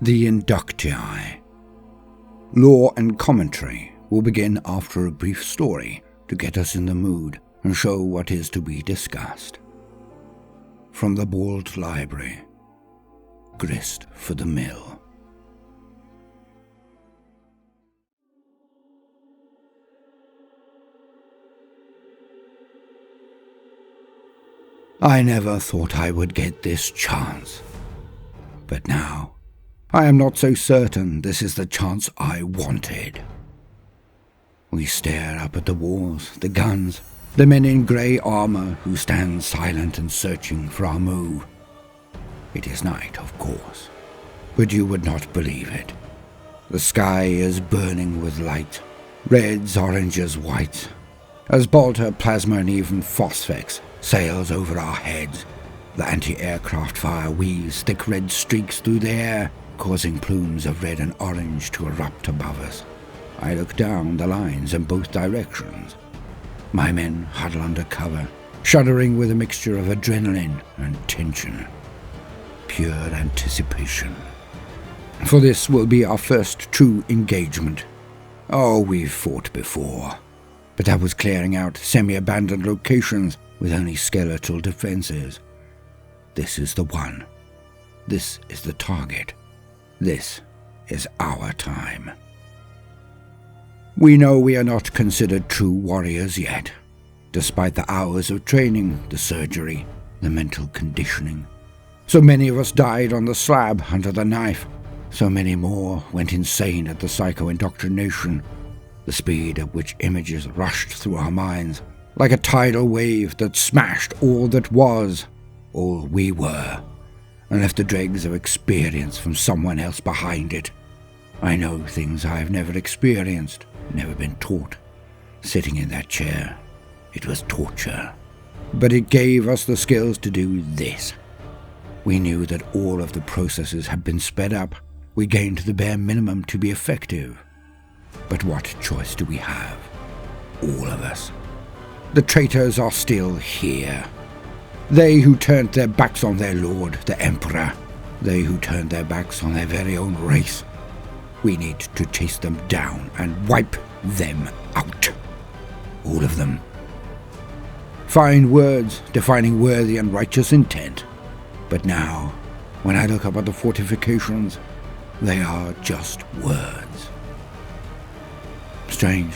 The Inductii. Lore and commentary will begin after a brief story to get us in the mood and show what is to be discussed. From the Bald Library. Grist for the mill. I never thought I would get this chance. But now, I am not so certain this is the chance I wanted. We stare up at the walls, the guns, the men in grey armour who stand silent and searching for our move. It is night, of course, but you would not believe it. The sky is burning with light, reds, oranges, whites, as Balder, plasma and even phosphex sails over our heads. The anti-aircraft fire weaves thick red streaks through the air, causing plumes of red and orange to erupt above us. I look down the lines in both directions. My men huddle under cover, shuddering with a mixture of adrenaline and tension. Pure anticipation. For this will be our first true engagement. Oh, we've fought before, but that was clearing out semi-abandoned locations with only skeletal defenses. This is the one. This is the target. This is our time. We know we are not considered true warriors yet, despite the hours of training, the surgery, the mental conditioning. So many of us died on the slab under the knife. So many more went insane at the psycho-indoctrination, the speed at which images rushed through our minds, like a tidal wave that smashed all that was, all we were, and left the dregs of experience from someone else behind it. I know things I have never experienced, never been taught. Sitting in that chair, it was torture. But it gave us the skills to do this. We knew that all of the processes had been sped up. We gained the bare minimum to be effective. But what choice do we have? All of us. The traitors are still here. They who turned their backs on their lord, the emperor. They who turned their backs on their very own race. We need to chase them down and wipe them out. All of them. Fine words defining worthy and righteous intent. But now, when I look up at the fortifications, they are just words. Strange.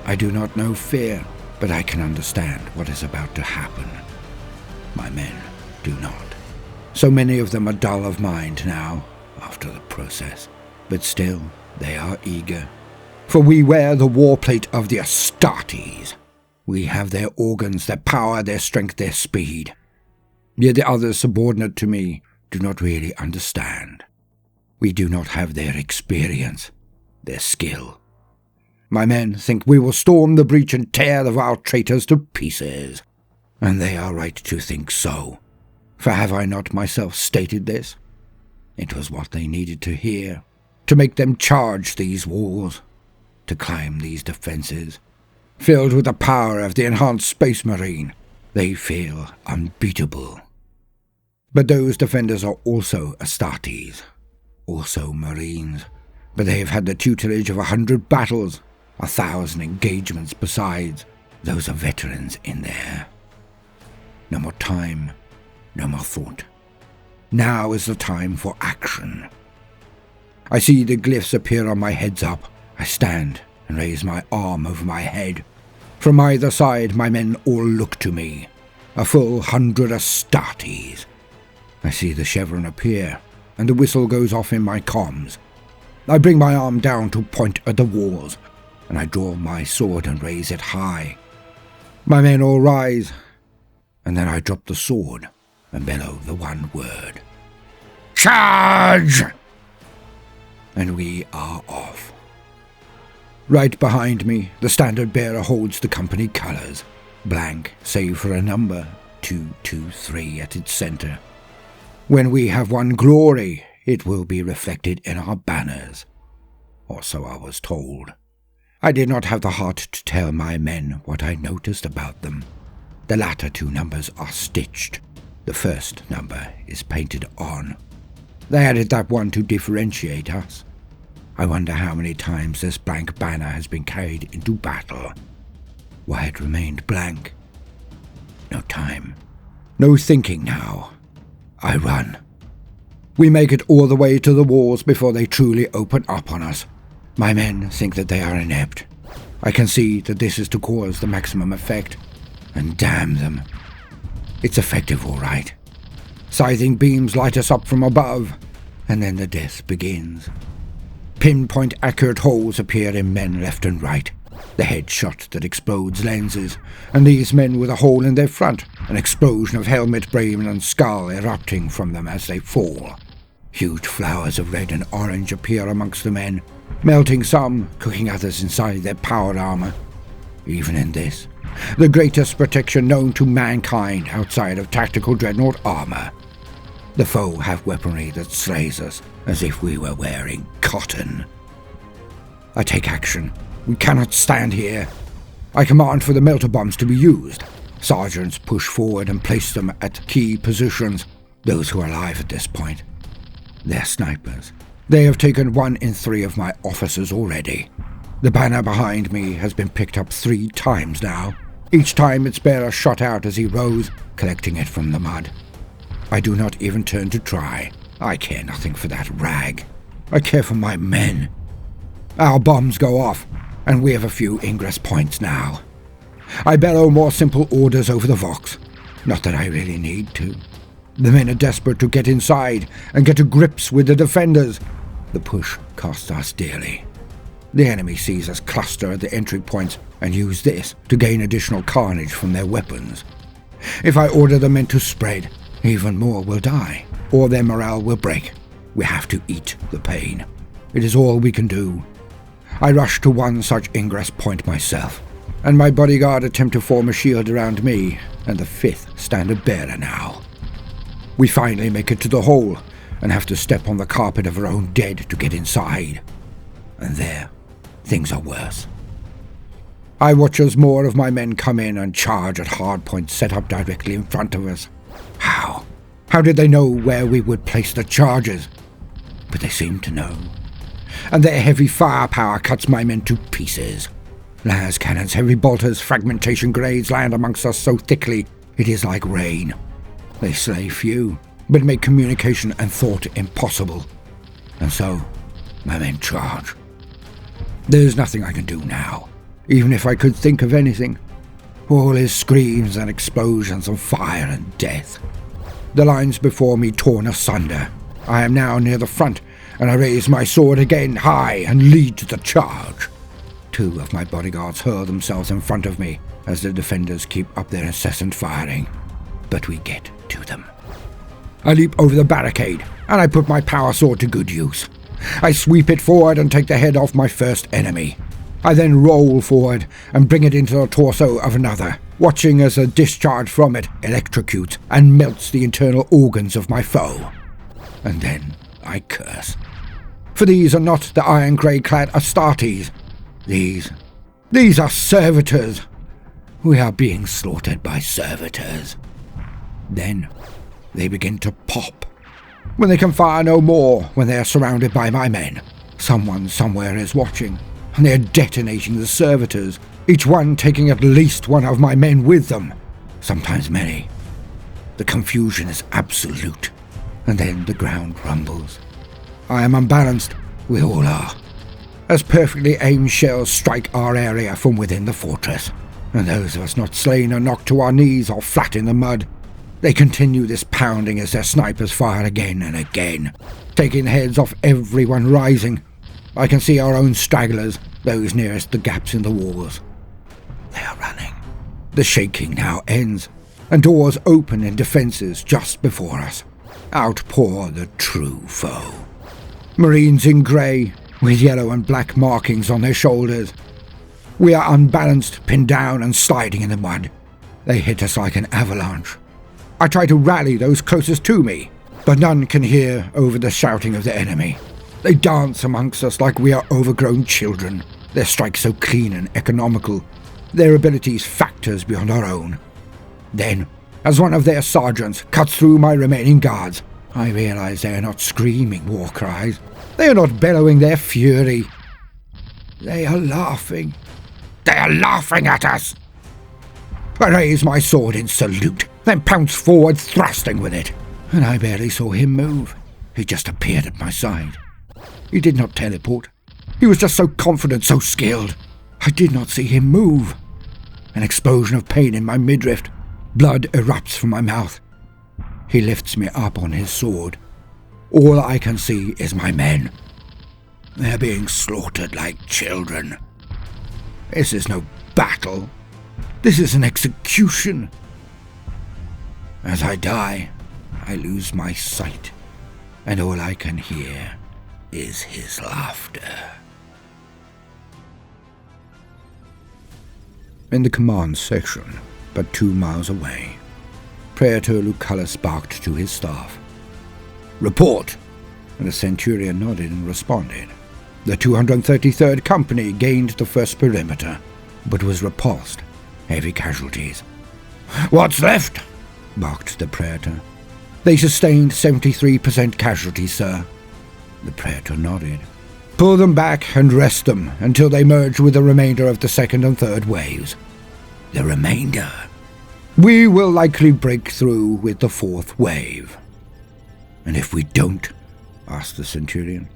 I do not know fear, but I can understand what is about to happen. My men do not. So many of them are dull of mind now, after the process. But still, they are eager. For we wear the war plate of the Astartes. We have their organs, their power, their strength, their speed. Yet the others subordinate to me do not really understand. We do not have their experience, their skill. My men think we will storm the breach and tear the vile traitors to pieces. And they are right to think so. For have I not myself stated this? It was what they needed to hear, to make them charge these walls, to climb these defenses. Filled with the power of the enhanced Space Marine, they feel unbeatable. But those defenders are also Astartes, also Marines, but they have had the tutelage of 100 battles, 1,000 engagements besides. Those are veterans in there. No more time, no more thought. Now is the time for action. I see the glyphs appear on my heads up. I stand and raise my arm over my head. From either side, my men all look to me. A full 100 Astartes. I see the chevron appear, and the whistle goes off in my comms. I bring my arm down to point at the walls, and I draw my sword and raise it high. My men all rise, and then I drop the sword and bellow the one word. Charge! And we are off. Right behind me, the standard bearer holds the company colours, blank save for a number, 223 at its centre. When we have won glory, it will be reflected in our banners. Or so I was told. I did not have the heart to tell my men what I noticed about them. The latter two numbers are stitched. The first number is painted on. They added that one to differentiate us. I wonder how many times this blank banner has been carried into battle. Why it remained blank. No time. No thinking now. I run. We make it all the way to the walls before they truly open up on us. My men think that they are inept. I can see that this is to cause the maximum effect. And damn them. It's effective, all right. Scything beams light us up from above, and then the death begins. Pinpoint accurate holes appear in men left and right. The headshot that explodes lenses, and these men with a hole in their front, an explosion of helmet, brain and skull erupting from them as they fall. Huge flowers of red and orange appear amongst the men, melting some, cooking others inside their powered armor. Even in this, the greatest protection known to mankind outside of tactical dreadnought armor, the foe have weaponry that slays us as if we were wearing cotton. I take action. We cannot stand here. I command for the melter bombs to be used. Sergeants push forward and place them at key positions, those who are alive at this point. They're snipers. They have taken 1 in 3 of my officers already. The banner behind me has been picked up 3 times now. Each time its bearer shot out as he rose, collecting it from the mud. I do not even turn to try. I care nothing for that rag. I care for my men. Our bombs go off, and we have a few ingress points now. I bellow more simple orders over the Vox. Not that I really need to. The men are desperate to get inside and get to grips with the defenders. The push costs us dearly. The enemy sees us cluster at the entry points and use this to gain additional carnage from their weapons. If I order the men to spread, even more will die, or their morale will break. We have to eat the pain. It is all we can do. I rush to one such ingress point myself, and my bodyguard attempt to form a shield around me and the 5th standard bearer now. We finally make it to the hole, and have to step on the carpet of our own dead to get inside. And there, things are worse. I watch as more of my men come in and charge at hardpoints set up directly in front of us. How? How did they know where we would place the charges? But they seem to know. And their heavy firepower cuts my men to pieces. Las cannons, heavy bolters, fragmentation grenades land amongst us so thickly it is like rain. They slay few, but make communication and thought impossible. And so, my men charge. There's nothing I can do now, even if I could think of anything. All is screams and explosions of fire and death. The lines before me torn asunder. I am now near the front, and I raise my sword again high and lead to the charge. 2 of my bodyguards hurl themselves in front of me as the defenders keep up their incessant firing. But we get to them. I leap over the barricade, and I put my power sword to good use. I sweep it forward and take the head off my first enemy. I then roll forward and bring it into the torso of another, watching as a discharge from it electrocutes and melts the internal organs of my foe. And then I curse. For these are not the iron grey-clad Astartes. These are servitors. We are being slaughtered by servitors. Then they begin to pop. When they can fire no more, when they are surrounded by my men, someone somewhere is watching, and they are detonating the servitors, each one taking at least one of my men with them, sometimes many. The confusion is absolute, and then the ground rumbles. I am unbalanced, we all are, as perfectly aimed shells strike our area from within the fortress, and those of us not slain are knocked to our knees or flat in the mud. They continue this pounding as their snipers fire again and again, taking the heads off everyone rising. I can see our own stragglers, those nearest the gaps in the walls. They are running. The shaking now ends, and doors open in defences just before us. Out pour the true foe. Marines in grey, with yellow and black markings on their shoulders. We are unbalanced, pinned down and sliding in the mud. They hit us like an avalanche. I try to rally those closest to me, but none can hear over the shouting of the enemy. They dance amongst us like we are overgrown children, their strikes so clean and economical, their abilities factors beyond our own. Then, as one of their sergeants cuts through my remaining guards, I realize they are not screaming war cries. They are not bellowing their fury. They are laughing. They are laughing at us! I raise my sword in salute, then pounce forward, thrusting with it. And I barely saw him move. He just appeared at my side. He did not teleport. He was just so confident, so skilled. I did not see him move. An explosion of pain in my midriff. Blood erupts from my mouth. He lifts me up on his sword. All I can see is my men. They're being slaughtered like children. This is no battle. This is an execution. As I die, I lose my sight, and all I can hear is his laughter. In the command section, but 2 miles away, Praetor Lucullus barked to his staff. "Report!" And the centurion nodded and responded. The 233rd Company gained the first perimeter, but was repulsed. Heavy casualties. "What's left?" barked the Praetor. "They sustained 73% casualties, sir." The Praetor nodded. "Pull them back and rest them until they merge with the remainder of the 2nd and 3rd waves." "The remainder?" "We will likely break through with the 4th wave." "And if we don't?" asked the centurion.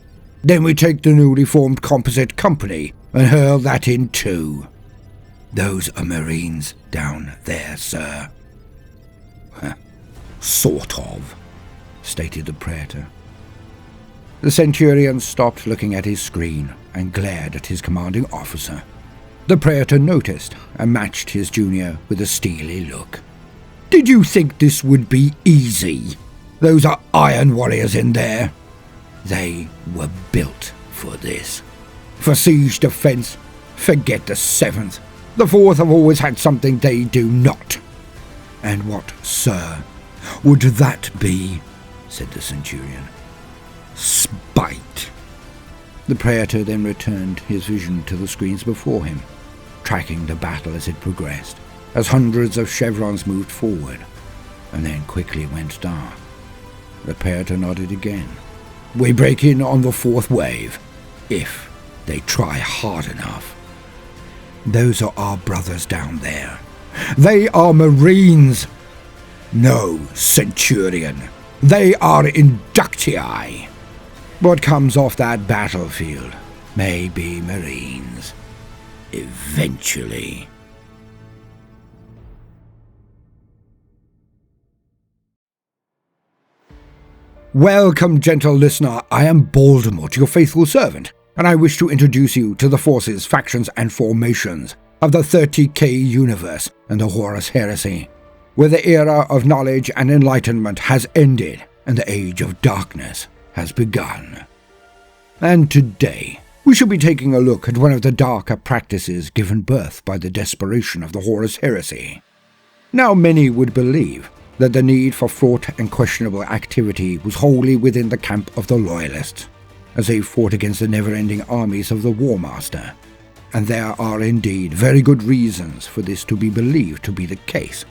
"Then we take the newly formed composite company and hurl that in too. Those are Marines down there, sir." "Sort of," stated the Praetor. The centurion stopped looking at his screen and glared at his commanding officer. The Praetor noticed and matched his junior with a steely look. "Did you think this would be easy? Those are iron warriors in there. They were built for this. For siege defense, forget the 7th. The 4th have always had something they do not." "And what, sir, would that be?" said the centurion. "Spite." The Praetor then returned his vision to the screens before him, tracking the battle as it progressed, as hundreds of chevrons moved forward, and then quickly went dark. The Praetor nodded again. "We break in on the 4th wave, if they try hard enough. Those are our brothers down there. They are Marines. No, centurion. They are Inductii. What comes off that battlefield may be Marines. Eventually." Welcome, gentle listener. I am Baldermort, your faithful servant, and I wish to introduce you to the forces, factions, and formations of the 30K universe and the Horus Heresy, where the era of knowledge and enlightenment has ended and the age of darkness has begun. And today, we shall be taking a look at one of the darker practices given birth by the desperation of the Horus Heresy. Now, many would believe that the need for fraught and questionable activity was wholly within the camp of the loyalists, as they fought against the never-ending armies of the War Master, and there are indeed very good reasons for this to be believed to be the case.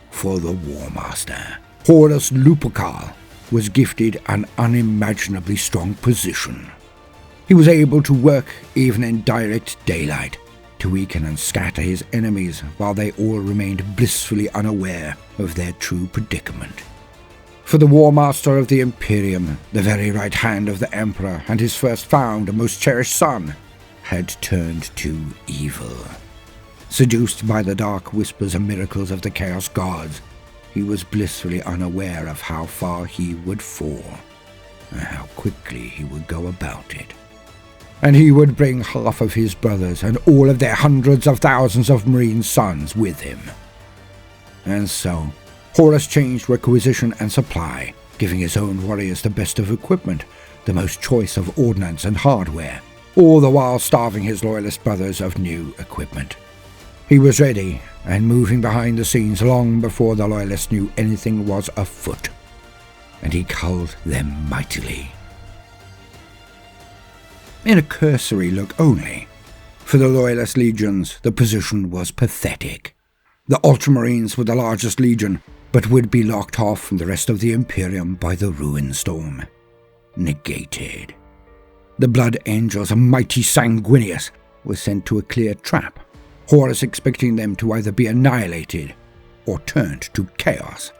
For the War Master, Horus Lupercal, was gifted an unimaginably strong position. He was able to work even in direct daylight, to weaken and scatter his enemies while they all remained blissfully unaware of their true predicament. For the War Master of the Imperium, the very right hand of the Emperor and his first found and most cherished son, had turned to evil. Seduced by the dark whispers and miracles of the Chaos Gods, he was blissfully unaware of how far he would fall, and how quickly he would go about it. And he would bring half of his brothers and all of their hundreds of thousands of Marine sons with him. And so, Horus changed requisition and supply, giving his own warriors the best of equipment, the most choice of ordnance and hardware, all the while starving his loyalist brothers of new equipment. He was ready and moving behind the scenes long before the loyalists knew anything was afoot, and he culled them mightily. In a cursory look only, for the loyalist legions the position was pathetic. The Ultramarines were the largest legion, but would be locked off from the rest of the Imperium by the ruin storm. Negated. The Blood Angels, a mighty sanguinius, were sent to a clear trap, Horus expecting them to either be annihilated or turned to chaos.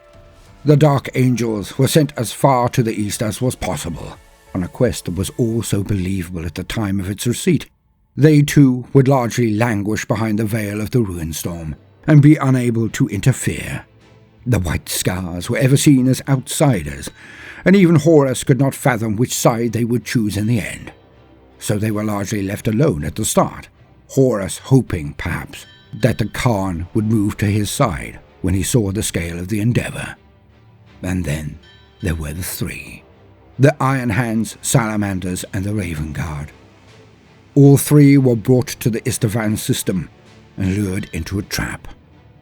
The Dark Angels were sent as far to the east as was possible, on a quest that was all so believable at the time of its receipt. They too would largely languish behind the veil of the ruin storm, and be unable to interfere. The White Scars were ever seen as outsiders, and even Horus could not fathom which side they would choose in the end. So they were largely left alone at the start, Horus hoping, perhaps, that the Khan would move to his side when he saw the scale of the endeavour. And then there were the three: the Iron Hands, Salamanders, and the Raven Guard. All three were brought to the Istvan system and lured into a trap,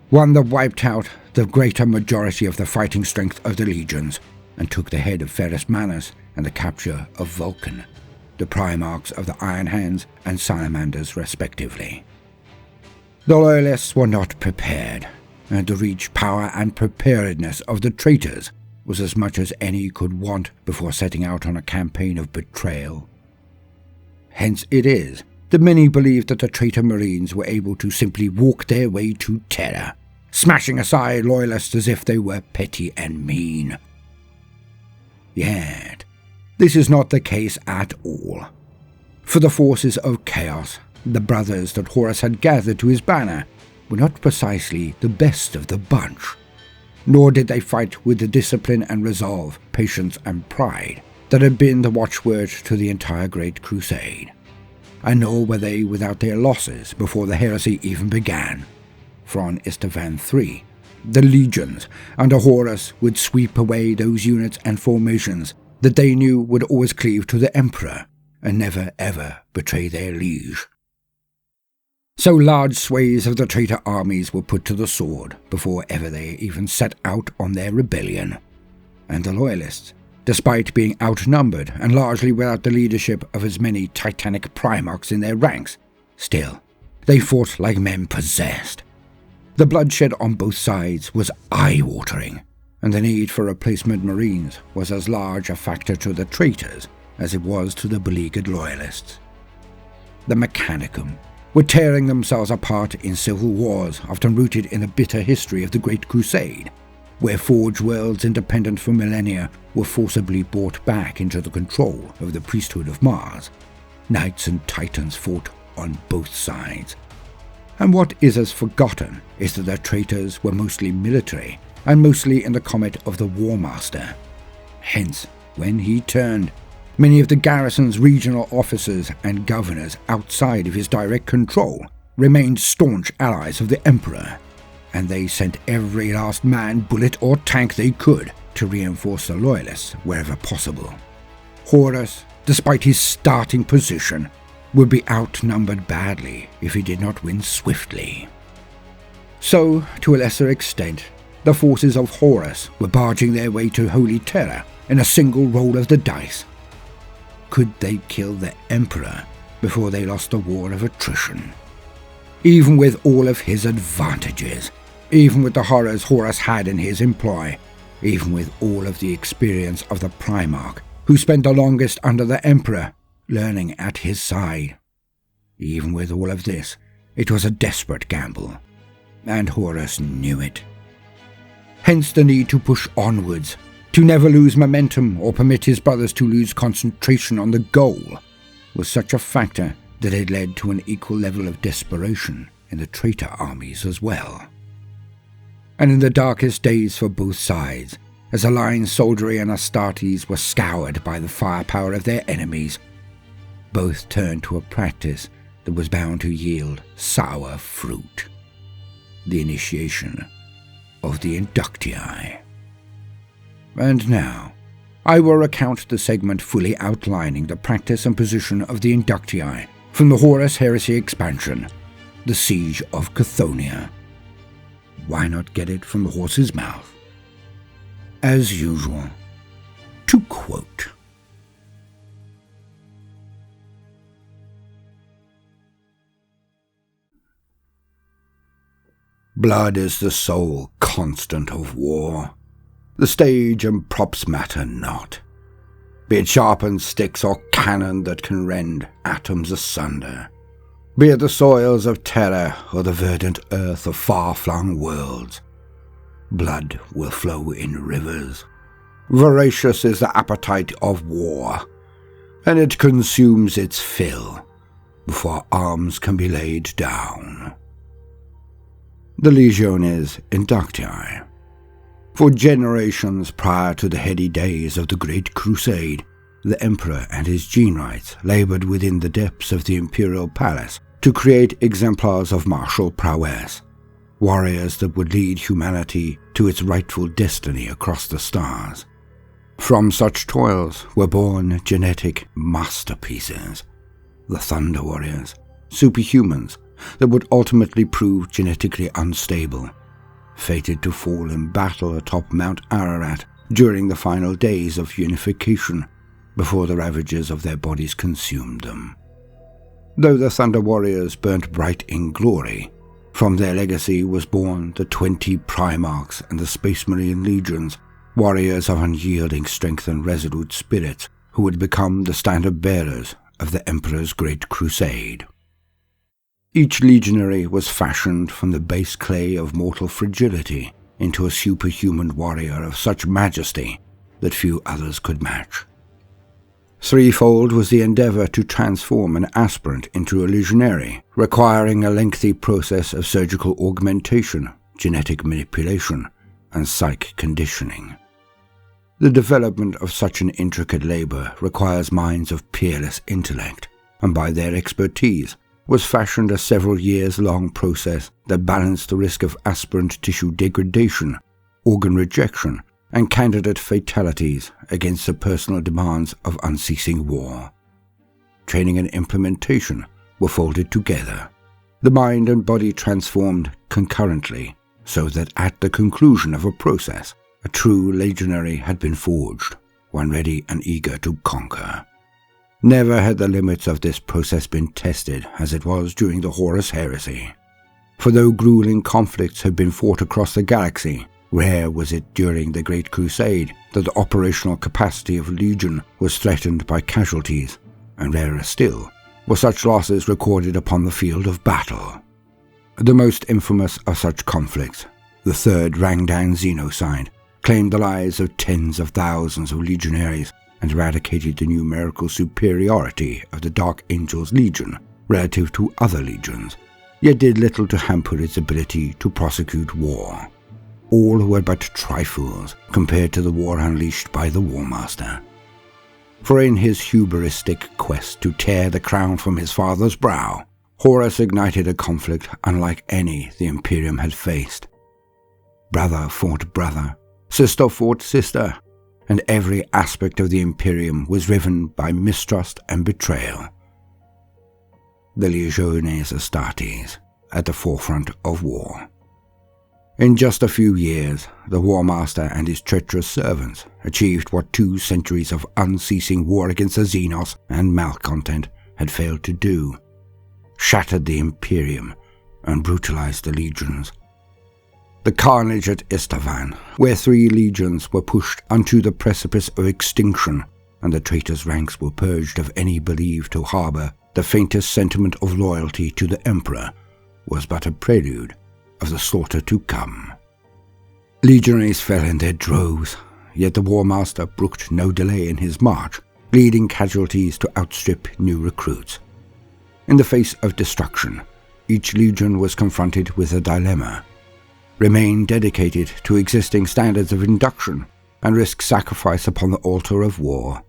one that wiped out the greater majority of the fighting strength of the legions and took the head of Ferrus Manus and the capture of Vulcan, the Primarchs of the Iron Hands and Salamanders respectively. The Loyalists were not prepared, and to reach power and preparedness of the traitors was as much as any could want before setting out on a campaign of betrayal. Hence it is that many believe that the traitor Marines were able to simply walk their way to terror, smashing aside Loyalists as if they were petty and mean. Yet, this is not the case at all. For the forces of chaos, the brothers that Horus had gathered to his banner, were not precisely the best of the bunch, nor did they fight with the discipline and resolve, patience and pride that had been the watchword to the entire Great Crusade. And nor were they without their losses before the heresy even began. For on Istvan III, the legions under Horus would sweep away those units and formations that they knew would always cleave to the Emperor and never ever betray their liege. So large swathes of the traitor armies were put to the sword before ever they even set out on their rebellion. And the Loyalists, despite being outnumbered and largely without the leadership of as many titanic Primarchs in their ranks, still, they fought like men possessed. The bloodshed on both sides was eye-watering, and the need for replacement Marines was as large a factor to the traitors as it was to the beleaguered Loyalists. The Mechanicum were tearing themselves apart in civil wars often rooted in the bitter history of the Great Crusade, where forged worlds independent for millennia were forcibly brought back into the control of the priesthood of Mars. Knights and Titans fought on both sides. And what is as forgotten is that the traitors were mostly military and mostly in the comet of the War Master. Hence, when he turned, many of the garrison's regional officers and governors outside of his direct control remained staunch allies of the Emperor, and they sent every last man, bullet or tank they could to reinforce the Loyalists wherever possible. Horus, despite his starting position, would be outnumbered badly if he did not win swiftly. So, to a lesser extent, the forces of Horus were barging their way to Holy Terror in a single roll of the dice. Could they kill the Emperor before they lost the war of attrition? Even with all of his advantages, even with the horrors Horus had in his employ, even with all of the experience of the Primarch, who spent the longest under the Emperor, learning at his side. Even with all of this, it was a desperate gamble, and Horus knew it. Hence the need to push onwards, to never lose momentum or permit his brothers to lose concentration on the goal, was such a factor that it led to an equal level of desperation in the traitor armies as well. And in the darkest days for both sides, as Alliance soldiery and Astartes were scoured by the firepower of their enemies, both turned to a practice that was bound to yield sour fruit: the initiation of the Inductii. And now, I will recount the segment fully outlining the practice and position of the Inductii from the Horus Heresy expansion, the Siege of Chthoniya. Why not get it from the horse's mouth? As usual, to quote: Blood is the sole constant of war. The stage and props matter not, be it sharpened sticks or cannon that can rend atoms asunder, be it the soils of terror or the verdant earth of far-flung worlds. Blood will flow in rivers. Voracious is the appetite of war, and it consumes its fill before arms can be laid down. The Legiones Inductii. For generations prior to the heady days of the Great Crusade, the Emperor and his Generites laboured within the depths of the Imperial Palace to create exemplars of martial prowess, warriors that would lead humanity to its rightful destiny across the stars. From such toils were born genetic masterpieces, the Thunder Warriors, superhumans that would ultimately prove genetically unstable, fated to fall in battle atop Mount Ararat during the final days of unification before the ravages of their bodies consumed them. Though the Thunder Warriors burnt bright in glory, from their legacy was born the 20 Primarchs and the Space Marine Legions, warriors of unyielding strength and resolute spirits who would become the standard-bearers of the Emperor's Great Crusade. Each legionary was fashioned from the base clay of mortal fragility into a superhuman warrior of such majesty that few others could match. Threefold was the endeavour to transform an aspirant into a legionary, requiring a lengthy process of surgical augmentation, genetic manipulation, and psych conditioning. The development of such an intricate labour requires minds of peerless intellect, and by their expertise was fashioned a several years-long process that balanced the risk of aspirant tissue degradation, organ rejection, and candidate fatalities against the personal demands of unceasing war. Training and implementation were folded together, the mind and body transformed concurrently, so that at the conclusion of a process, a true legionary had been forged, one ready and eager to conquer. Never had the limits of this process been tested as it was during the Horus Heresy. For though grueling conflicts had been fought across the galaxy, rare was it during the Great Crusade that the operational capacity of a legion was threatened by casualties, and rarer still were such losses recorded upon the field of battle. The most infamous of such conflicts, the Third Rangdan Genocide, claimed the lives of tens of thousands of legionaries and eradicated the numerical superiority of the Dark Angel's Legion relative to other legions, yet did little to hamper its ability to prosecute war. All were but trifles compared to the war unleashed by the War Master. For in his hubristic quest to tear the crown from his father's brow, Horus ignited a conflict unlike any the Imperium had faced. Brother fought brother, sister fought sister, and every aspect of the Imperium was riven by mistrust and betrayal. The Legiones Astartes at the forefront of war. In just a few years, the War Master and his treacherous servants achieved what 2 centuries of unceasing war against the Xenos and malcontent had failed to do: shattered the Imperium and brutalized the legions. The carnage at Istvan, where 3 legions were pushed unto the precipice of extinction, and the traitors' ranks were purged of any believed to harbour the faintest sentiment of loyalty to the Emperor, was but a prelude of the slaughter to come. Legionaries fell in their droves, yet the War Master brooked no delay in his march, leading casualties to outstrip new recruits. In the face of destruction, each legion was confronted with a dilemma: remain dedicated to existing standards of induction and risk sacrifice upon the altar of war,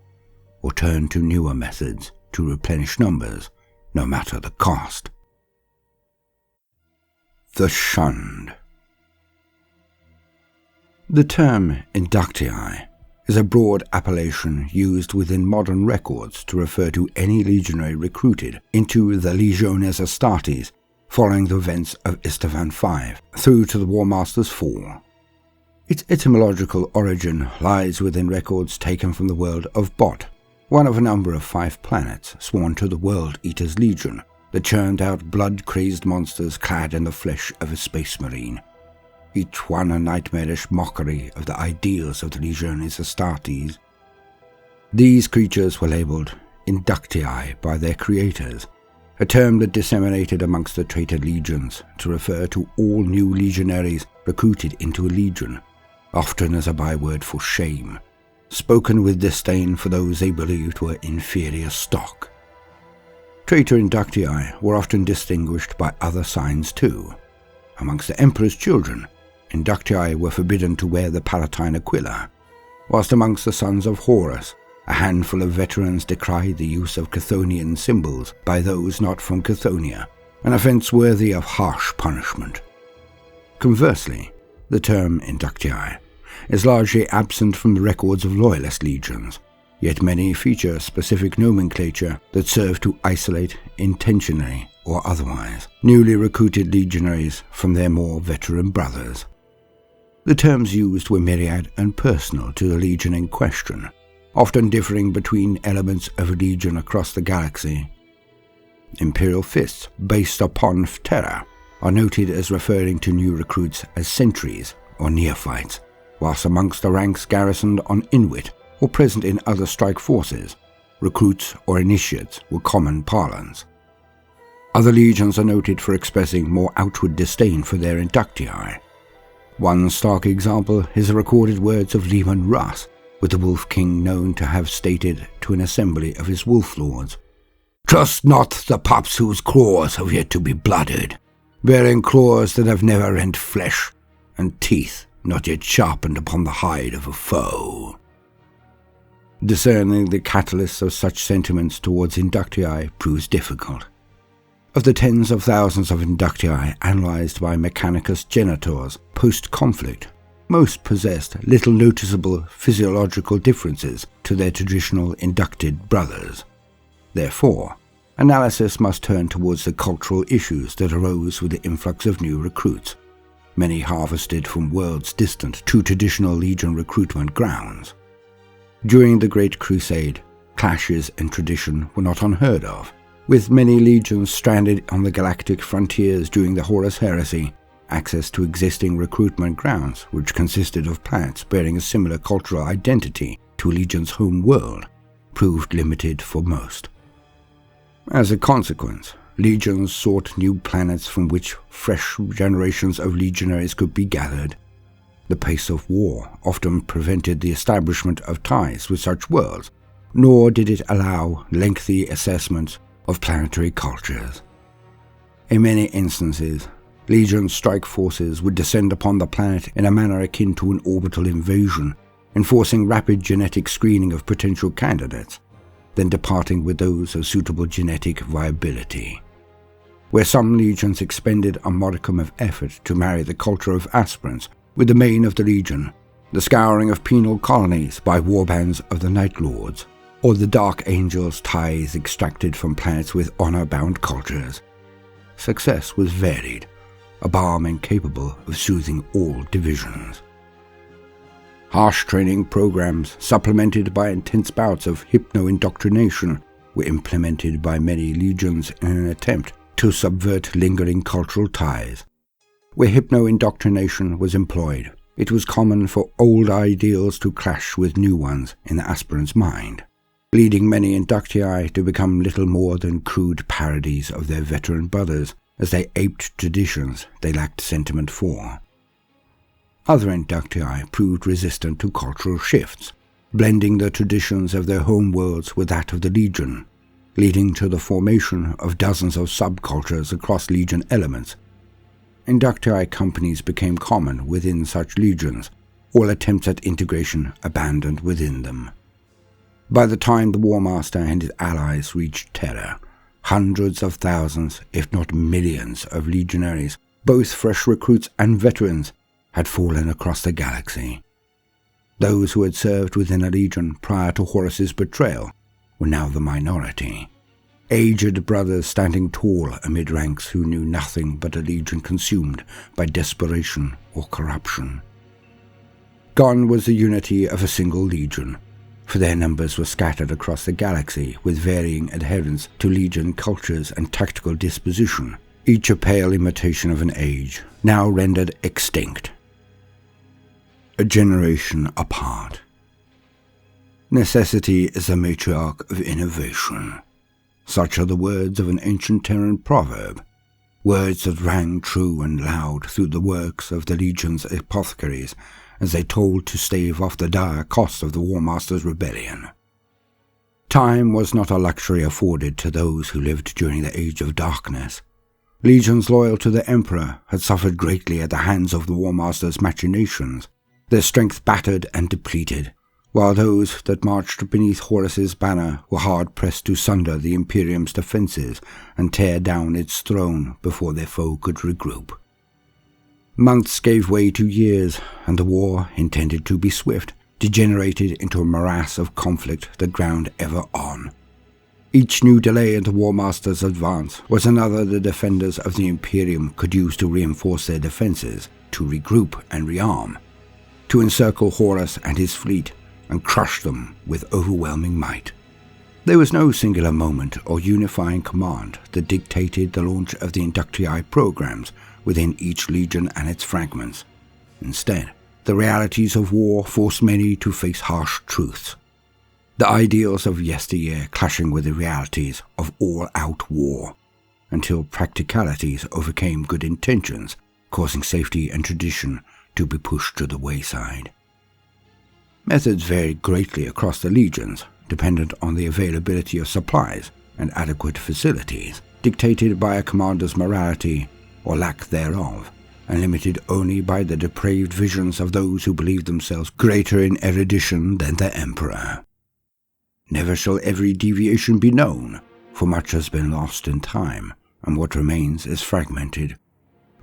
or turn to newer methods to replenish numbers, no matter the cost. The Shunned. The term Inductii is a broad appellation used within modern records to refer to any legionary recruited into the Legiones Astartes following the events of Istvan V through to the War Master's fall. Its etymological origin lies within records taken from the world of Bot, one of a number of 5 planets sworn to the World Eater's Legion, that churned out blood-crazed monsters clad in the flesh of a space marine, each one a nightmarish mockery of the ideals of the Legiones Astartes. These creatures were labelled Inductii by their creators, a term that disseminated amongst the traitor legions to refer to all new legionaries recruited into a legion, often as a byword for shame, spoken with disdain for those they believed were inferior stock. Traitor Inductii were often distinguished by other signs too. Amongst the Emperor's children, Inductii were forbidden to wear the Palatine Aquila, whilst amongst the sons of Horus, a handful of veterans decried the use of Chthonian symbols by those not from Chthoniya, an offence worthy of harsh punishment. Conversely, the term Inductii is largely absent from the records of loyalist legions, yet many feature specific nomenclature that serve to isolate, intentionally or otherwise, newly recruited legionaries from their more veteran brothers. The terms used were myriad and personal to the legion in question, often differing between elements of a legion across the galaxy. Imperial fists based upon Terra are noted as referring to new recruits as sentries or neophytes, whilst amongst the ranks garrisoned on Inwit or present in other strike forces, recruits or initiates were common parlance. Other legions are noted for expressing more outward disdain for their Inductii. One stark example is the recorded words of Leman Russ, with the Wolf King known to have stated to an assembly of his wolf lords, "Trust not the pups whose claws have yet to be blooded, bearing claws that have never rent flesh, and teeth not yet sharpened upon the hide of a foe." Discerning the catalysts of such sentiments towards Inductii proves difficult. Of the tens of thousands of Inductii analysed by Mechanicus Genitors post-conflict, most possessed little noticeable physiological differences to their traditional inducted brothers. Therefore, analysis must turn towards the cultural issues that arose with the influx of new recruits, many harvested from worlds distant to traditional legion recruitment grounds. During the Great Crusade, clashes in tradition were not unheard of, with many legions stranded on the galactic frontiers during the Horus Heresy. Access to existing recruitment grounds, which consisted of planets bearing a similar cultural identity to a legion's home world, proved limited for most. As a consequence, legions sought new planets from which fresh generations of legionaries could be gathered. The pace of war often prevented the establishment of ties with such worlds, nor did it allow lengthy assessments of planetary cultures. In many instances, Legion strike forces would descend upon the planet in a manner akin to an orbital invasion, enforcing rapid genetic screening of potential candidates, then departing with those of suitable genetic viability. Where some legions expended a modicum of effort to marry the culture of aspirants with the main of the legion, the scouring of penal colonies by warbands of the Night Lords, or the Dark Angels' ties extracted from planets with honor-bound cultures, success was varied, a balm incapable of soothing all divisions. Harsh training programs, supplemented by intense bouts of hypno-indoctrination, were implemented by many legions in an attempt to subvert lingering cultural ties. Where hypno-indoctrination was employed, it was common for old ideals to clash with new ones in the aspirant's mind, leading many Inductii to become little more than crude parodies of their veteran brothers, as they aped traditions they lacked sentiment for. Other Inductii proved resistant to cultural shifts, blending the traditions of their home worlds with that of the Legion, leading to the formation of dozens of subcultures across Legion elements. Inductii companies became common within such legions, all attempts at integration abandoned within them. By the time the War Master and his allies reached Terra, hundreds of thousands, if not millions, of legionaries, both fresh recruits and veterans, had fallen across the galaxy. Those who had served within a legion prior to Horus's betrayal were now the minority. Aged brothers standing tall amid ranks who knew nothing but a legion consumed by desperation or corruption. Gone was the unity of a single legion, for their numbers were scattered across the galaxy with varying adherence to legion cultures and tactical disposition, each a pale imitation of an age, now rendered extinct. A generation apart. Necessity is the matriarch of innovation. Such are the words of an ancient Terran proverb, words that rang true and loud through the works of the Legion's apothecaries as they told to stave off the dire cost of the War Master's rebellion. Time was not a luxury afforded to those who lived during the Age of Darkness. Legions loyal to the Emperor had suffered greatly at the hands of the War Master's machinations, their strength battered and depleted, while those that marched beneath Horus's banner were hard-pressed to sunder the Imperium's defences and tear down its throne before their foe could regroup. Months gave way to years, and the war, intended to be swift, degenerated into a morass of conflict that ground ever on. Each new delay in the War Master's advance was another the defenders of the Imperium could use to reinforce their defences, to regroup and rearm, to encircle Horus and his fleet, and crush them with overwhelming might. There was no singular moment or unifying command that dictated the launch of the Inductii programs within each legion and its fragments. Instead, the realities of war forced many to face harsh truths. The ideals of yesteryear clashing with the realities of all-out war, until practicalities overcame good intentions, causing safety and tradition to be pushed to the wayside. Methods varied greatly across the legions, dependent on the availability of supplies and adequate facilities, dictated by a commander's morality or lack thereof, and limited only by the depraved visions of those who believed themselves greater in erudition than the Emperor. Never shall every deviation be known, for much has been lost in time, and what remains is fragmented,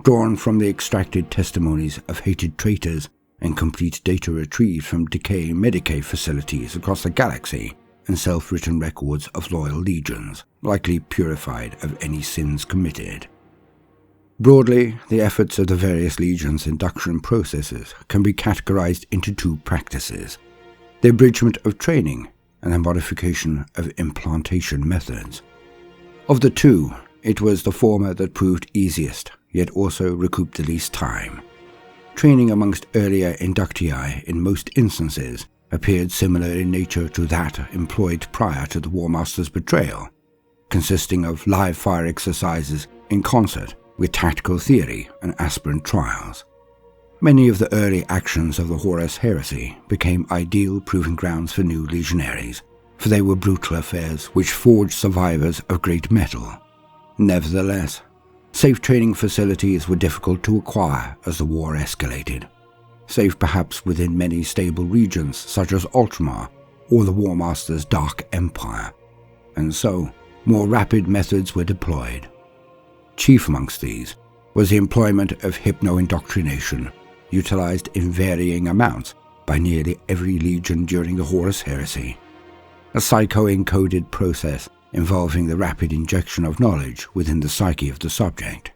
drawn from the extracted testimonies of hated traitors and complete data retrieved from decaying Medicaid facilities across the galaxy, and self-written records of loyal legions, likely purified of any sins committed. Broadly, the efforts of the various legions' induction processes can be categorized into two practices: the abridgment of training and the modification of implantation methods. Of the two, it was the former that proved easiest, yet also recouped the least time. Training amongst earlier inductii in most instances appeared similar in nature to that employed prior to the War Master's betrayal, consisting of live-fire exercises in concert with tactical theory and aspirant trials. Many of the early actions of the Horus Heresy became ideal proving grounds for new legionaries, for they were brutal affairs which forged survivors of great mettle. Nevertheless, safe training facilities were difficult to acquire as the war escalated, save perhaps within many stable regions such as Ultramar or the War Master's Dark Empire, and so more rapid methods were deployed. Chief amongst these was the employment of hypno-indoctrination, utilized in varying amounts by nearly every legion during the Horus Heresy, a psycho-encoded process involving the rapid injection of knowledge within the psyche of the subject.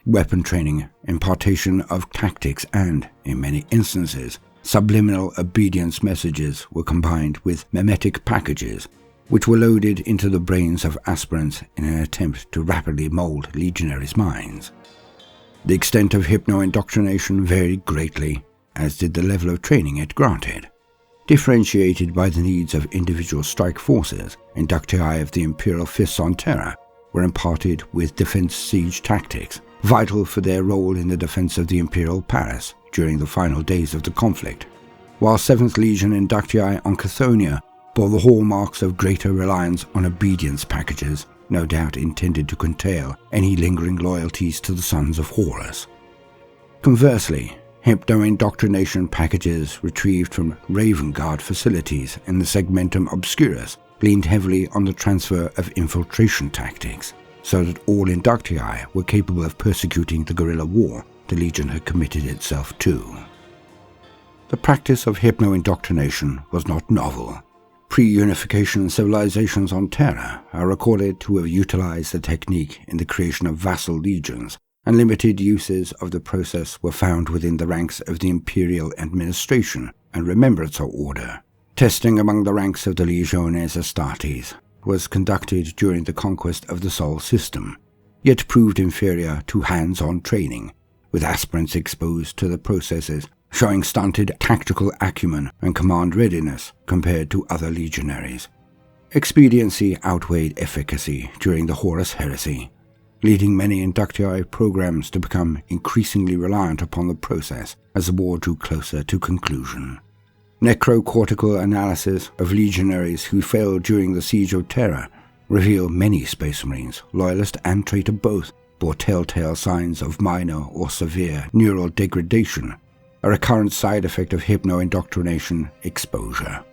Weapon training, impartation of tactics and, in many instances, subliminal obedience messages were combined with memetic packages which were loaded into the brains of aspirants in an attempt to rapidly mold legionaries' minds. The extent of hypno-indoctrination varied greatly, as did the level of training it granted. Differentiated by the needs of individual strike forces, inductii of the Imperial Fists on Terra were imparted with defense siege tactics, vital for their role in the defense of the Imperial Palace during the final days of the conflict, while 7th Legion inductii on Chthoniya bore the hallmarks of greater reliance on obedience packages, no doubt intended to curtail any lingering loyalties to the Sons of Horus. Conversely, hypno-indoctrination packages retrieved from Raven Guard facilities in the Segmentum Obscurus leaned heavily on the transfer of infiltration tactics, so that all inductii were capable of persecuting the guerrilla war the Legion had committed itself to. The practice of hypno-indoctrination was not novel. Pre-unification civilizations on Terra are recorded to have utilized the technique in the creation of vassal legions, and limited uses of the process were found within the ranks of the Imperial Administration and Remembrancer Order, Testing among the ranks of the Legiones Astartes was conducted during the conquest of the Sol system, yet proved inferior to hands-on training, with aspirants exposed to the processes showing stunted tactical acumen and command readiness compared to other legionaries. Expediency outweighed efficacy during the Horus Heresy, leading many Inductii programs to become increasingly reliant upon the process as the war drew closer to conclusion. Necrocortical analysis of legionaries who failed during the Siege of Terra reveal many Space Marines, loyalist and traitor both, bore telltale signs of minor or severe neural degradation, a recurrent side effect of hypno-indoctrination exposure.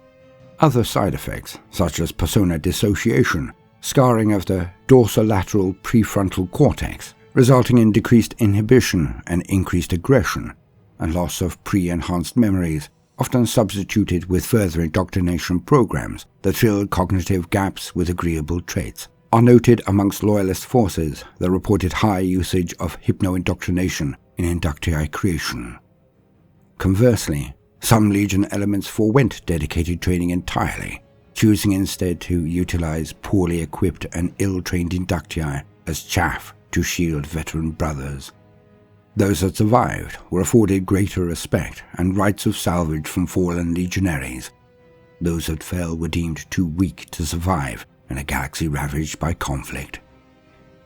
Other side effects, such as persona dissociation, scarring of the dorsolateral prefrontal cortex, resulting in decreased inhibition and increased aggression, and loss of pre-enhanced memories, often substituted with further indoctrination programs that filled cognitive gaps with agreeable traits, are noted amongst loyalist forces that reported high usage of hypno-indoctrination in Inductii creation. Conversely, some Legion elements forewent dedicated training entirely, choosing instead to utilize poorly equipped and ill-trained Inductii as chaff to shield veteran brothers. Those that survived were afforded greater respect and rights of salvage from fallen legionaries. Those that fell were deemed too weak to survive in a galaxy ravaged by conflict.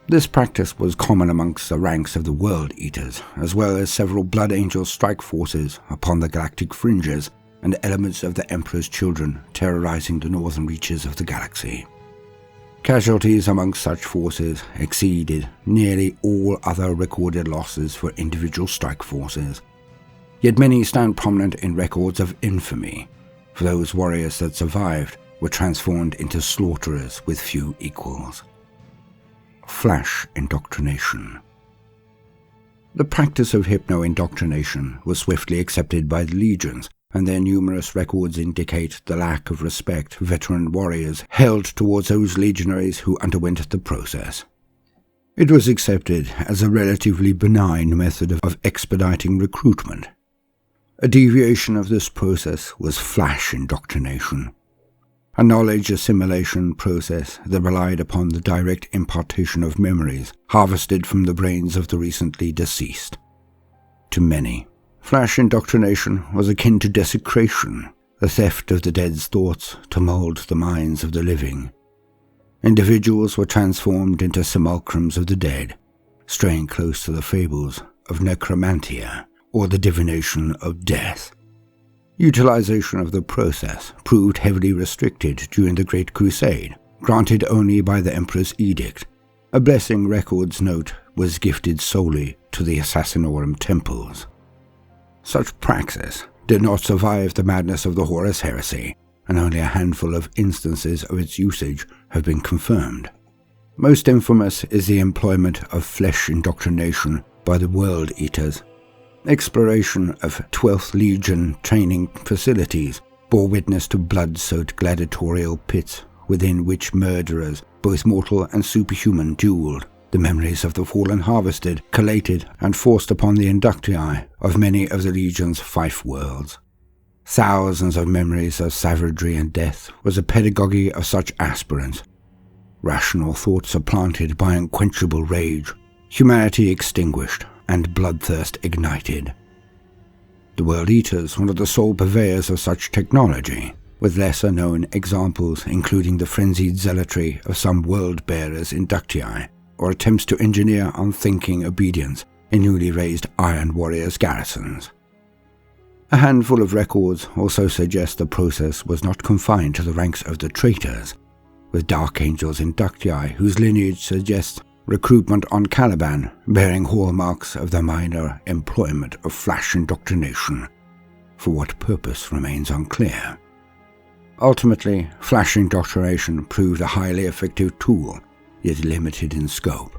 This practice was common amongst the ranks of the World Eaters, as well as several Blood Angel strike forces upon the galactic fringes and elements of the Emperor's Children terrorizing the northern reaches of the galaxy. Casualties amongst such forces exceeded nearly all other recorded losses for individual strike forces, yet many stand prominent in records of infamy, for those warriors that survived were transformed into slaughterers with few equals. Flash indoctrination. The practice of hypno-indoctrination was swiftly accepted by the legions, and their numerous records indicate the lack of respect veteran warriors held towards those legionaries who underwent the process. It was accepted as a relatively benign method of expediting recruitment. A deviation of this process was flash indoctrination, a knowledge assimilation process that relied upon the direct impartation of memories harvested from the brains of the recently deceased. To many, flash indoctrination was akin to desecration, the theft of the dead's thoughts to mold the minds of the living. Individuals were transformed into simulacrums of the dead, straying close to the fables of necromantia or the divination of death. Utilization of the process proved heavily restricted during the Great Crusade, granted only by the Emperor's edict. A blessing records note was gifted solely to the Assassinorum temples. Such praxis did not survive the madness of the Horus Heresy, and only a handful of instances of its usage have been confirmed. Most infamous is the employment of flesh indoctrination by the World Eaters. Exploration of 12th Legion training facilities bore witness to blood-soaked gladiatorial pits within which murderers, both mortal and superhuman, duelled. The memories of the fallen harvested, collated, and forced upon the Inductii of many of the Legion's fife worlds. Thousands of memories of savagery and death was a pedagogy of such aspirants. Rational thought supplanted by unquenchable rage, humanity extinguished, and bloodthirst ignited. The World Eaters were the sole purveyors of such technology, with lesser-known examples including the frenzied zealotry of some world-bearers Inductii, or attempts to engineer unthinking obedience in newly raised Iron Warriors garrisons. A handful of records also suggest the process was not confined to the ranks of the traitors, with Dark Angels Inductii whose lineage suggests recruitment on Caliban bearing hallmarks of the minor employment of flash indoctrination. For what purpose remains unclear. Ultimately, flash indoctrination proved a highly effective tool, yet limited in scope,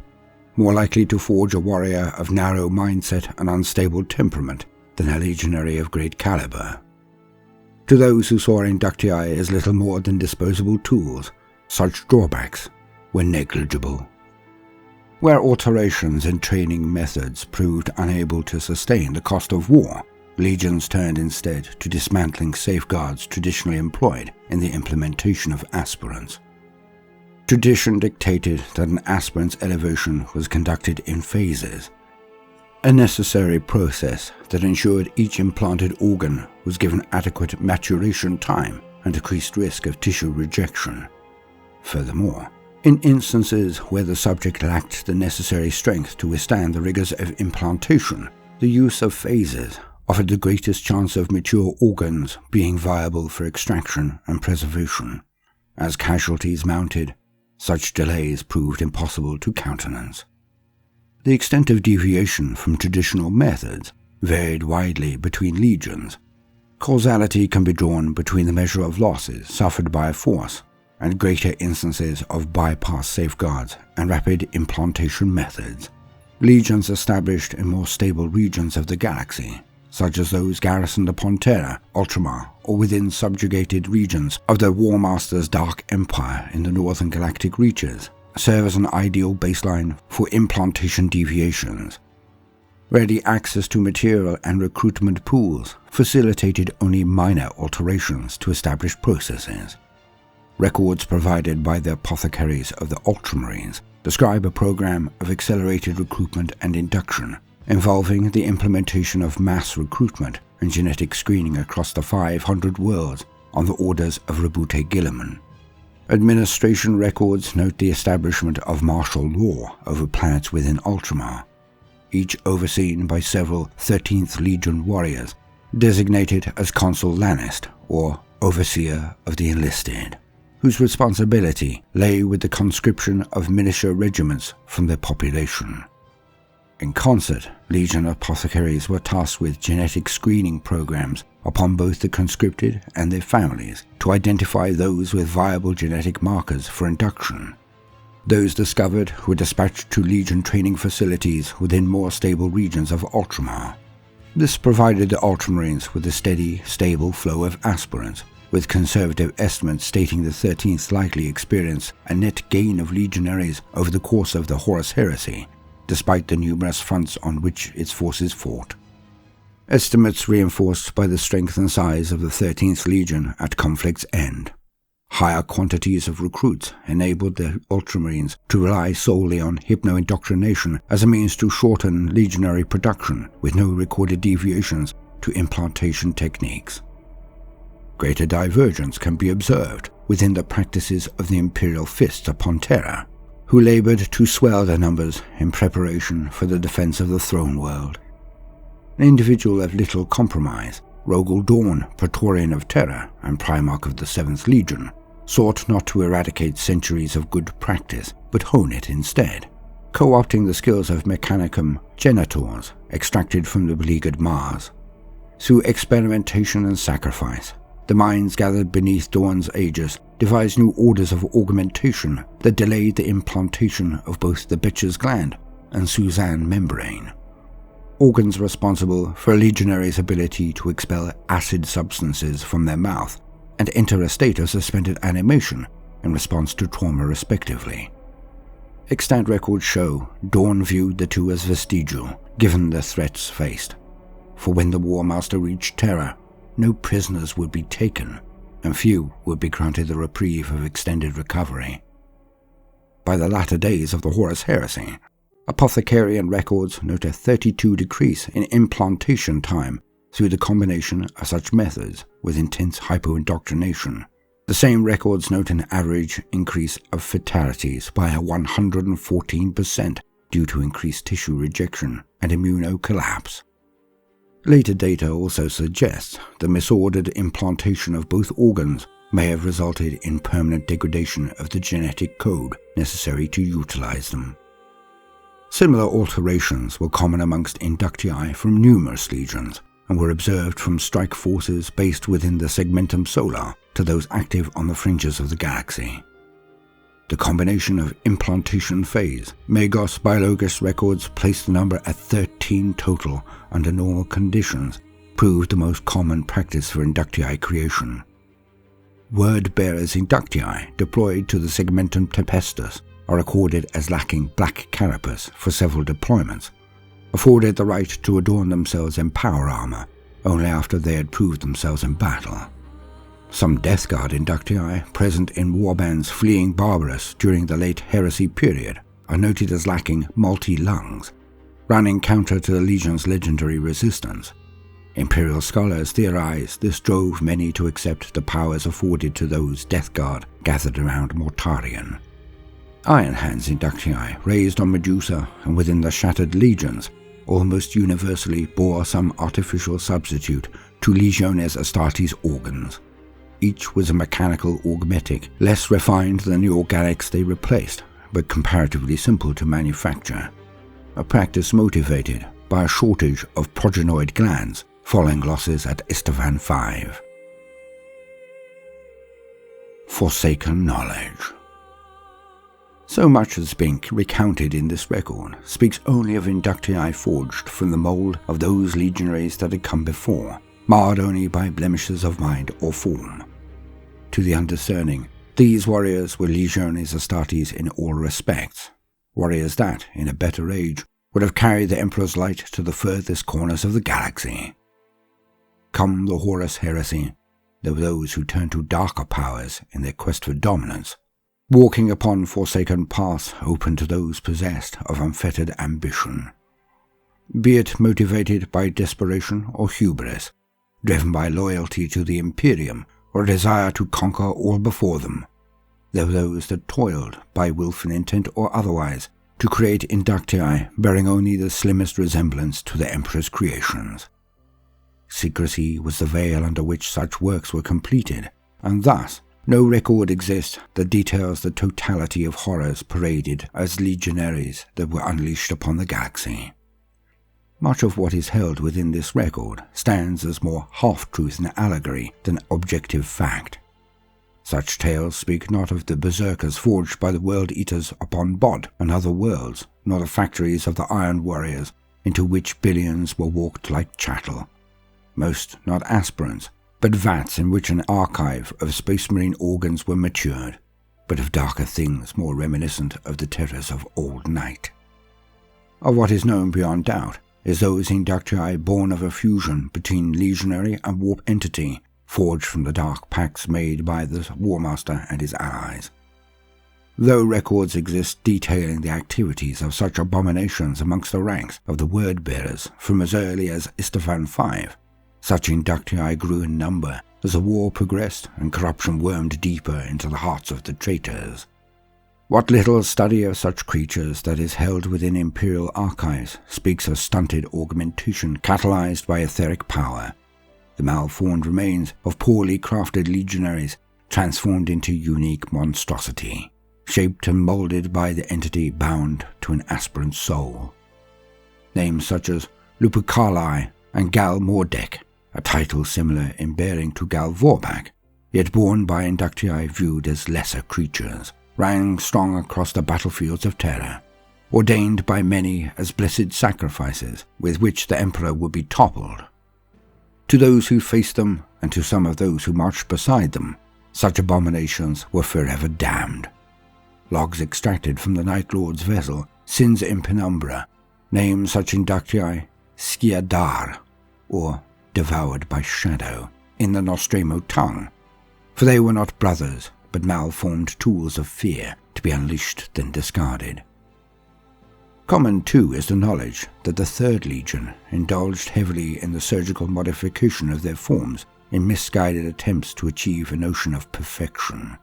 more likely to forge a warrior of narrow mindset and unstable temperament than a legionary of great caliber. To those who saw Inductii as little more than disposable tools, such drawbacks were negligible. Where alterations in training methods proved unable to sustain the cost of war, legions turned instead to dismantling safeguards traditionally employed in the implementation of aspirants. Tradition dictated that an aspirant's elevation was conducted in phases, a necessary process that ensured each implanted organ was given adequate maturation time and decreased risk of tissue rejection. Furthermore, in instances where the subject lacked the necessary strength to withstand the rigors of implantation, the use of phases offered the greatest chance of mature organs being viable for extraction and preservation. As casualties mounted, such delays proved impossible to countenance. The extent of deviation from traditional methods varied widely between legions. Causality can be drawn between the measure of losses suffered by a force and greater instances of bypass safeguards and rapid implantation methods. Legions established in more stable regions of the galaxy, such as those garrisoned upon Terra, Ultramar, or within subjugated regions of the War Master's Dark Empire in the northern galactic reaches, serve as an ideal baseline for implantation deviations. Ready access to material and recruitment pools facilitated only minor alterations to established processes. Records provided by the apothecaries of the Ultramarines describe a program of accelerated recruitment and induction involving the implementation of mass recruitment and genetic screening across the 500 worlds on the orders of Rabute Gilliman. Administration records note the establishment of martial law over planets within Ultramar, each overseen by several 13th Legion warriors, designated as Consul Lanist, or Overseer of the Enlisted, whose responsibility lay with the conscription of militia regiments from their population. In concert, Legion apothecaries were tasked with genetic screening programs upon both the conscripted and their families to identify those with viable genetic markers for induction. Those discovered were dispatched to Legion training facilities within more stable regions of Ultramar. This provided the Ultramarines with a steady, stable flow of aspirants, with conservative estimates stating the 13th likely experience a net gain of legionaries over the course of the Horus Heresy, despite the numerous fronts on which its forces fought. Estimates reinforced by the strength and size of the 13th Legion at conflict's end. Higher quantities of recruits enabled the Ultramarines to rely solely on hypno-indoctrination as a means to shorten legionary production with no recorded deviations to implantation techniques. Greater divergence can be observed within the practices of the Imperial Fists upon Terra, who labored to swell their numbers in preparation for the defense of the throne world. An individual of little compromise, Rogel Dawn, Praetorian of Terra and Primarch of the 7th Legion, sought not to eradicate centuries of good practice, but hone it instead, co-opting the skills of Mechanicum Genitors extracted from the beleaguered Mars. Through experimentation and sacrifice, the minds gathered beneath Dawn's aegis devised new orders of augmentation that delayed the implantation of both the Bitcher's gland and Suzanne membrane, organs responsible for a legionary's ability to expel acid substances from their mouth and enter a state of suspended animation in response to trauma respectively. Extant records show Dawn viewed the two as vestigial, given the threats faced, for when the War Master reached Terra, no prisoners would be taken, and few would be granted the reprieve of extended recovery. By the latter days of the Horus Heresy, apothecarian records note a 32 decrease in implantation time through the combination of such methods with intense hypo-indoctrination. The same records note an average increase of fatalities by a 114% due to increased tissue rejection and immunocollapse. Later data also suggests the misordered implantation of both organs may have resulted in permanent degradation of the genetic code necessary to utilize them. Similar alterations were common amongst Inductii from numerous legions, and were observed from strike forces based within the Segmentum Solar to those active on the fringes of the galaxy. The combination of implantation phase, Magos Biologus records placed the number at 13 total under normal conditions, proved the most common practice for Inductii creation. Word-bearers Inductii deployed to the Segmentum Tempestus are recorded as lacking black carapace for several deployments, afforded the right to adorn themselves in power armor, only after they had proved themselves in battle. Some Death Guard inductii present in warbands fleeing Barbarous during the late Heresy period are noted as lacking multi-lungs, running counter to the Legion's legendary resistance. Imperial scholars theorize this drove many to accept the powers afforded to those Death Guard gathered around Mortarion. Iron Hands inductii raised on Medusa and within the Shattered Legions almost universally bore some artificial substitute to Legiones Astartes organs. Each was a mechanical augmetic, less refined than the organics they replaced, but comparatively simple to manufacture, a practice motivated by a shortage of progenoid glands following losses at Istvan V. Forsaken knowledge. So much as being recounted in this record speaks only of inductii forged from the mould of those legionaries that had come before, marred only by blemishes of mind or form. To the undiscerning, these warriors were Legiones Astartes in all respects, warriors that, in a better age, would have carried the Emperor's light to the furthest corners of the galaxy. Come the Horus Heresy, there were those who turned to darker powers in their quest for dominance, walking upon forsaken paths open to those possessed of unfettered ambition. Be it motivated by desperation or hubris, driven by loyalty to the Imperium or a desire to conquer all before them, there were those that toiled, by wilful intent or otherwise, to create inductii bearing only the slimmest resemblance to the Emperor's creations. Secrecy was the veil under which such works were completed, and thus no record exists that details the totality of horrors paraded as legionaries that were unleashed upon the galaxy. Much of what is held within this record stands as more half-truth and allegory than objective fact. Such tales speak not of the berserkers forged by the world-eaters upon Bod and other worlds, nor the factories of the Iron Warriors into which billions were walked like chattel. Most not aspirants, but vats in which an archive of Space Marine organs were matured, but of darker things more reminiscent of the terrors of old night. Of what is known beyond doubt is those inductii born of a fusion between legionary and warp entity, forged from the dark pacts made by the War Master and his allies. Though records exist detailing the activities of such abominations amongst the ranks of the word-bearers from as early as Istvan V, such inductii grew in number as the war progressed and corruption wormed deeper into the hearts of the traitors. What little study of such creatures that is held within imperial archives speaks of stunted augmentation catalyzed by etheric power, the malformed remains of poorly crafted legionaries transformed into unique monstrosity, shaped and molded by the entity bound to an aspirant's soul. Names such as Lupercali and Gal Mordek, a title similar in bearing to Gal Vorbak, yet borne by inductii viewed as lesser creatures, rang strong across the battlefields of terror, ordained by many as blessed sacrifices with which the Emperor would be toppled. To those who faced them, and to some of those who marched beside them, such abominations were forever damned. Logs extracted from the Night Lord's vessel, Sins in Penumbra, name such inductii Skiadar, or devoured by shadow, in the Nostramo tongue, for they were not brothers, but malformed tools of fear to be unleashed then discarded. Common, too, is the knowledge that the Third Legion indulged heavily in the surgical modification of their forms in misguided attempts to achieve a notion of perfection.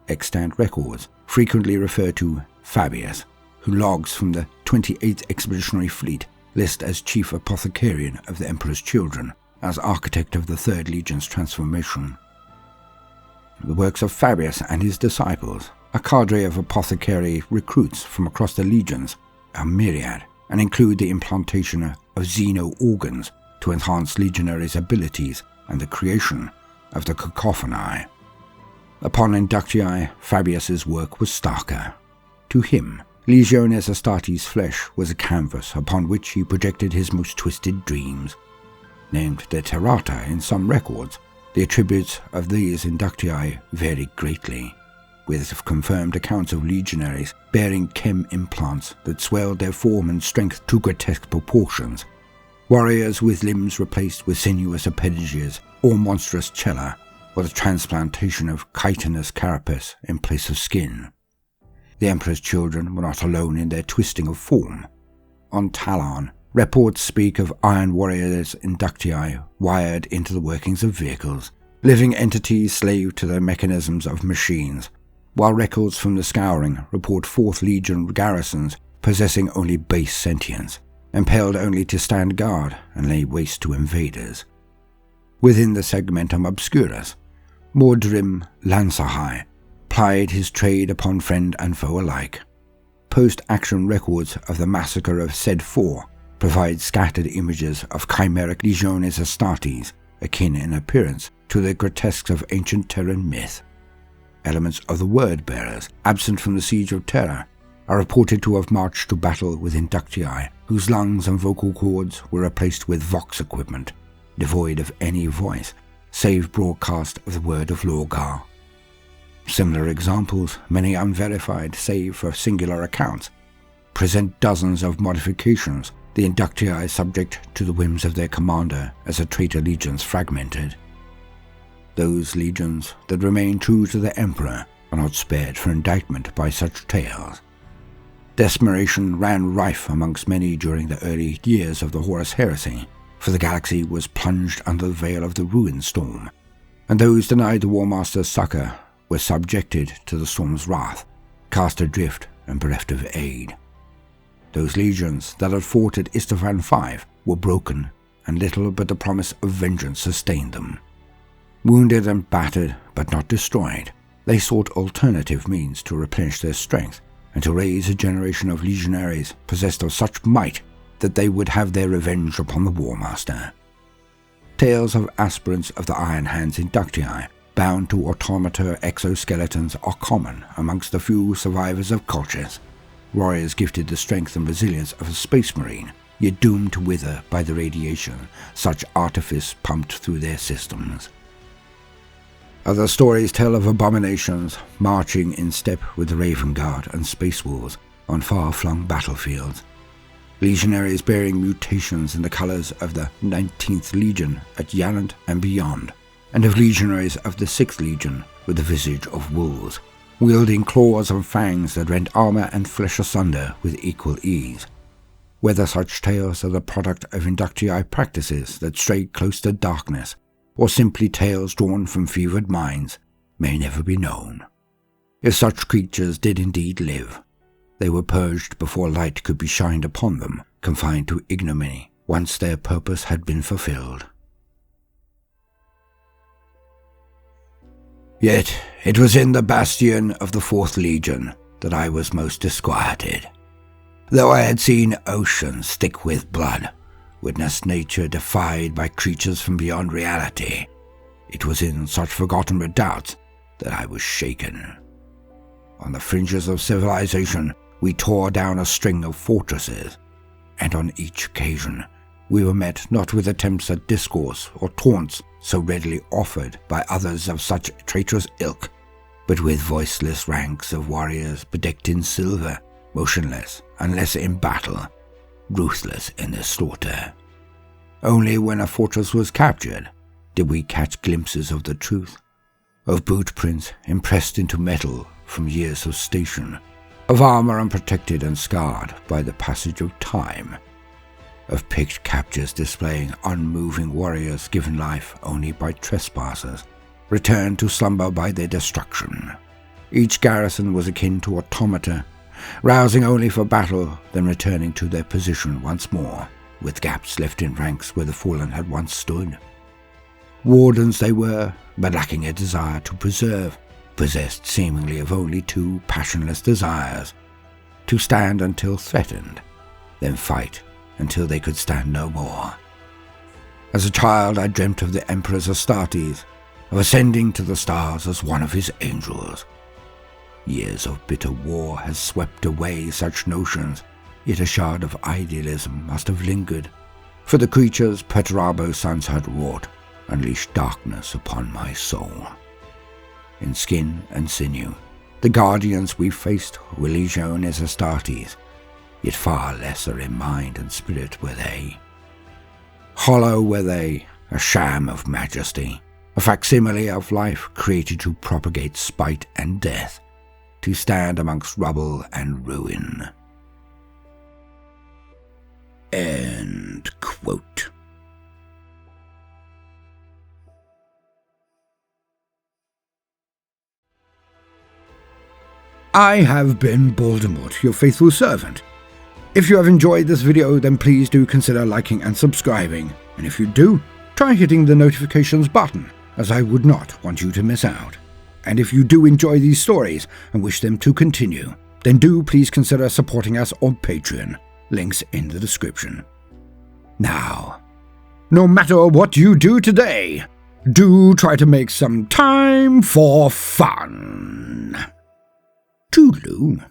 Extant records frequently refer to Fabius, who logs from the 28th Expeditionary Fleet list as chief apothecarian of the Emperor's children, as architect of the Third Legion's transformation. The works of Fabius and his disciples, a cadre of apothecary recruits from across the legions, are myriad, and include the implantation of xeno-organs to enhance legionaries' abilities and the creation of the cacophony. Upon inductii, Fabius's work was starker. To him, Legiones Astartes' flesh was a canvas upon which he projected his most twisted dreams. Named the Terrata in some records, the attributes of these inductii vary greatly, with confirmed accounts of legionaries bearing chem implants that swelled their form and strength to grotesque proportions, warriors with limbs replaced with sinuous appendages or monstrous chela, or the transplantation of chitinous carapace in place of skin. The Emperor's children were not alone in their twisting of form. On Talon, reports speak of iron warriors Inductii wired into the workings of vehicles, living entities slave to the mechanisms of machines, while records from the Scouring report 4th Legion garrisons possessing only base sentience, impelled only to stand guard and lay waste to invaders. Within the segmentum obscurus, Mordrim Lansahai plied his trade upon friend and foe alike. Post-action records of the massacre of Sed 4 provide scattered images of chimeric legiones Astartes, akin in appearance to the grotesques of ancient Terran myth. Elements of the Word-bearers, absent from the Siege of Terra, are reported to have marched to battle with Inductii, whose lungs and vocal cords were replaced with vox equipment, devoid of any voice, save broadcast of the word of Lorgar. Similar examples, many unverified save for singular accounts, present dozens of modifications, the Inductii subject to the whims of their commander as the traitor legions fragmented. Those legions that remain true to the Emperor are not spared for indictment by such tales. Desperation ran rife amongst many during the early years of the Horus Heresy, for the galaxy was plunged under the veil of the ruin storm, and those denied the War Master's succor were subjected to the storm's wrath, cast adrift and bereft of aid. Those legions that had fought at Istvan V were broken, and little but the promise of vengeance sustained them. Wounded and battered, but not destroyed, they sought alternative means to replenish their strength and to raise a generation of legionaries possessed of such might that they would have their revenge upon the War Master. Tales of aspirants of the Iron Hands Inductii, bound to automata exoskeletons, are common amongst the few survivors of cultures, warriors gifted the strength and resilience of a space marine, yet doomed to wither by the radiation such artifice pumped through their systems. Other stories tell of abominations marching in step with the Raven Guard and Space Wolves on far-flung battlefields, legionaries bearing mutations in the colours of the 19th Legion at Yallant and beyond, and of legionaries of the 6th Legion with the visage of wolves, wielding claws and fangs that rend armour and flesh asunder with equal ease. Whether such tales are the product of Inductii practices that stray close to darkness, or simply tales drawn from fevered minds, may never be known. If such creatures did indeed live, they were purged before light could be shined upon them, confined to ignominy, once their purpose had been fulfilled. Yet it was in the bastion of the 4th Legion that I was most disquieted. Though I had seen oceans thick with blood, witnessed nature defied by creatures from beyond reality, it was in such forgotten redoubts that I was shaken. On the fringes of civilization, we tore down a string of fortresses, and on each occasion we were met not with attempts at discourse or taunts so readily offered by others of such traitorous ilk, but with voiceless ranks of warriors bedecked in silver, motionless unless in battle, ruthless in their slaughter. Only when a fortress was captured did we catch glimpses of the truth, of boot prints impressed into metal from years of station, of armor unprotected and scarred by the passage of time, of picked captures displaying unmoving warriors given life only by trespassers, returned to slumber by their destruction. Each garrison was akin to automata, rousing only for battle, then returning to their position once more, with gaps left in ranks where the fallen had once stood. Wardens they were, but lacking a desire to preserve, possessed seemingly of only two passionless desires: to stand until threatened, then fight until they could stand no more. As a child I dreamt of the Emperor's Astartes, of ascending to the stars as one of his angels. Years of bitter war has swept away such notions, yet a shard of idealism must have lingered, for the creatures Perturabo Suns had wrought unleashed darkness upon my soul. In skin and sinew, the guardians we faced were legiones Astartes, yet far lesser in mind and spirit were they. Hollow were they, a sham of majesty, a facsimile of life created to propagate spite and death, to stand amongst rubble and ruin. End quote. I have been Baldermort, your faithful servant. If you have enjoyed this video, then please do consider liking and subscribing, and if you do, try hitting the notifications button, as I would not want you to miss out. And if you do enjoy these stories and wish them to continue, then do please consider supporting us on Patreon, links in the description. Now, no matter what you do today, do try to make some time for fun. Toodaloo.